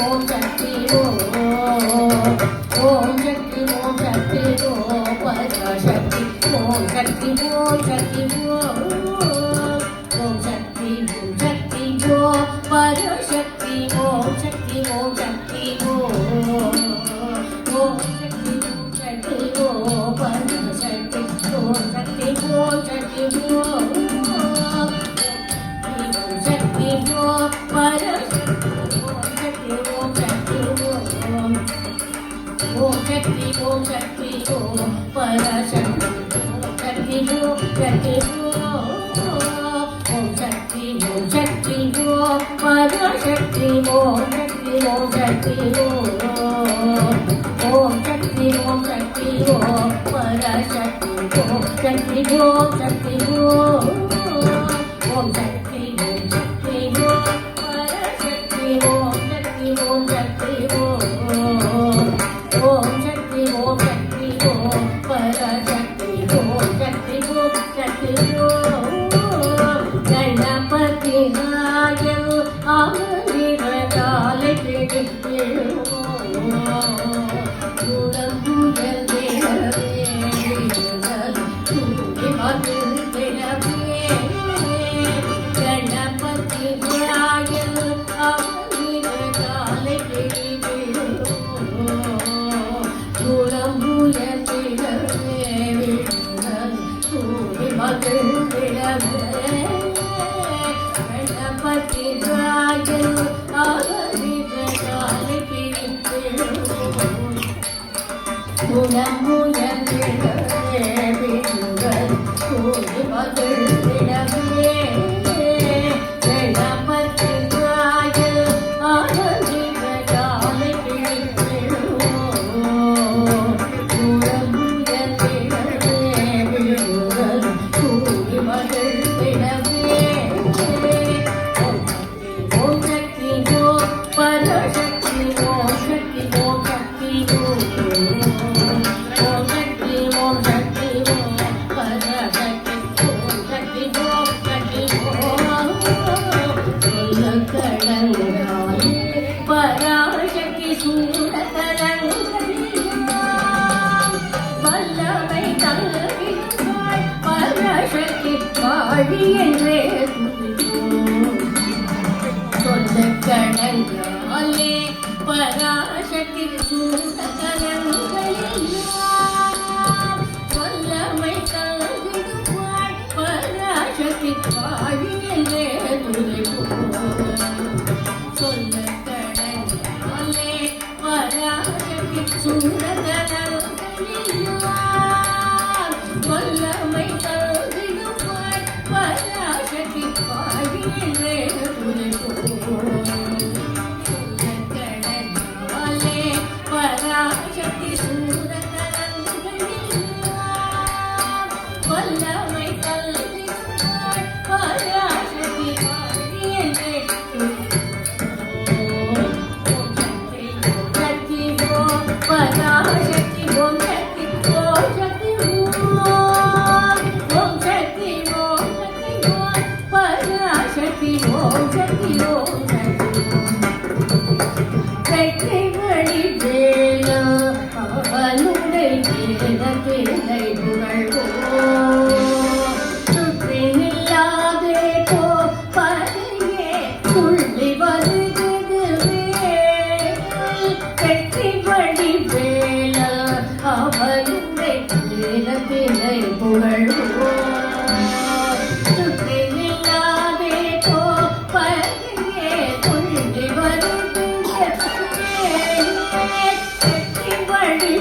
ஓம் சக்தி ஓம் சக்தி ஓம் சக்தி ஓம் பராசக்தி ஓம் சக்தி ஓம் சக்தி ஓம் சக்தி ஓம் பராசக்தி ஓம் சக்தி ஓம் சக்தி ஓம் சக்தி ஓம் சக்தி ஓம் பராசக்தி ஓம் சக்தி ஓம் சக்தி ஓம் சக்தி ஓம் பராசக்தி ஓம் சக்தி ஓம் சக்தி ஓம் சக்தி ஓம் பராசக்தி ஓம் சக்தி ஓம் சக்தி ஓம் சக்தி ஓம் பராசக்தி ஓம் சக்தி ஓம் சக்தி ஓம் சக்தி ஓம் சக்தி ஓம் பராசக்தி ஓம் சக்தி ஓம் சக்தி ஓம் சக்தி ஓம் சக்தி ஓம் பராசக்தி ஓம் சக்தி ஓம் சக்தி ஓம் சக்தி ஓம் சக்தி ஓம் பராசக்தி ஓம் சக்தி ஓம் சக்தி ஓம் கணபதி ராஜன் அமரிரகாலை கணபதி ராஜன் அமரிரகாலை கணபதி ராஜன் ஆதிரகாலை பராசக்தி வல்லமை தங்கிடுவாள் பராசக்தி வாழி என்றே சொல்ல கடங்காலே பராசக்தி வல்லமை தங்கிடுவாள் பராசக்தி வாழி என்றே சொல்ல கடங்காலே பராசக்தி வல்லமை தங்கிடுவாள் பராசக்தி வாழி என்றே பராசக்தி வல்லமை கல்விவாள் பராசக்தி வாழியன்றே சக்தி ஓம் பராசக்தி ஓம் சக்தி ஓம் சக்தி ஓம் சக்தி ஓம் சக்தி ஓம் பராசக்தி ஓம் சக்தி ஓம் சக்தி வழி வேலோ அவனுடைய திரை சுற்றி நில்லாதே போ பதையே துள்ளி வருகிறது சக்தி வழி வேலோ அவனுடைய திரை புகழ்வோ சுற்றி நில்லாதே போ பதையே துள்ளி வருகிறது சக்தி வழி